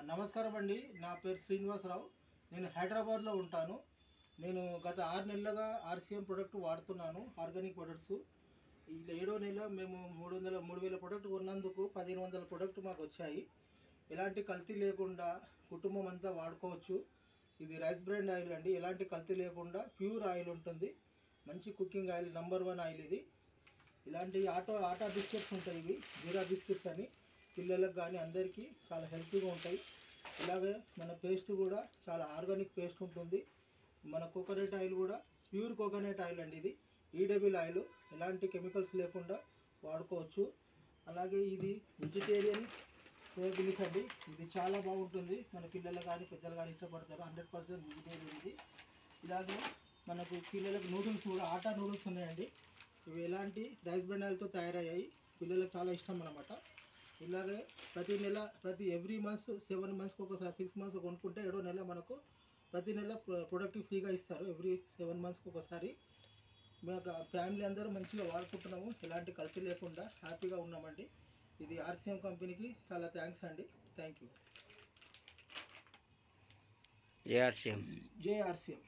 నమస్కారం అండి. నా పేరు శ్రీనివాసరావు. నేను హైదరాబాద్లో ఉంటాను. నేను గత 6 నెలలుగా ఆర్సీఎం ప్రొడక్ట్ వాడుతున్నాను. Organic products. ఇలా 7వ నెల మేము 3000 ప్రొడక్ట్ కొన్నందుకు 1500 ప్రొడక్ట్ మాకు వచ్చాయి. ఎలాంటి కల్తీ లేకుండా కుటుంబం అంతా వాడుకోవచ్చు. ఇది రైస్ బ్రాండ్ ఆయిల్ అండి. ఎలాంటి కల్తీ లేకుండా ప్యూర్ ఆయిల్ ఉంటుంది. మంచి కుకింగ్ ఆయిల్, నంబర్ 1 ఆయిల్ ఇది. ఇలాంటి ఆటా బిస్కెట్స్ ఉంటాయి. ఇవి జీరా బిస్కెట్స్ అని పిల్లలకు కానీ అందరికీ చాలా హెల్తీగా ఉంటాయి. ఇలాగే మన పేస్ట్ కూడా చాలా ఆర్గానిక్ పేస్ట్ ఉంటుంది. మన కోకోనట్ ఆయిల్ కూడా ప్యూర్ కోకోనట్ ఆయిల్ అండి. ఇది ఈడబుల్ ఆయిల్, ఎలాంటి కెమికల్స్ లేకుండా వాడుకోవచ్చు. అలాగే ఇది వెజిటేరియన్ సోయాబీన్స్ అండి. ఇది చాలా బాగుంటుంది. మన పిల్లలు కానీ పెద్దలు కానీ ఇష్టపడతారు. 100% వెజిటేరియన్ ఇది. ఇలాగే మనకు పిల్లలకు నూడిల్స్ కూడా ఆటా నూడిల్స్ ఉన్నాయండి. ఇవి ఎలాంటి రైస్ బ్రాండ్ ఆయిల్తో తయారయ్యాయి. పిల్లలకు చాలా ఇష్టం అన్నమాట. ఇలాగే ప్రతి ఎవ్రీ మంత్స్ 7 మంత్స్కి ఒకసారి 6 మంత్స్ కొనుక్కుంటే 7వ నెల మనకు ప్రతి నెల ప్రొడక్ట్ ఫ్రీగా ఇస్తారు. ఎవ్రీ 7 మంత్స్కి ఒకసారి. మేము ఫ్యామిలీ అందరూ మంచిగా వాడుకుంటున్నాము. ఎలాంటి కల్తీ లేకుండా హ్యాపీగా ఉన్నామండి. ఇది ఆర్సీఎం కంపెనీకి చాలా థ్యాంక్స్ అండి. Thank you. జేఆర్సీఎం. జేఆర్సీఎం.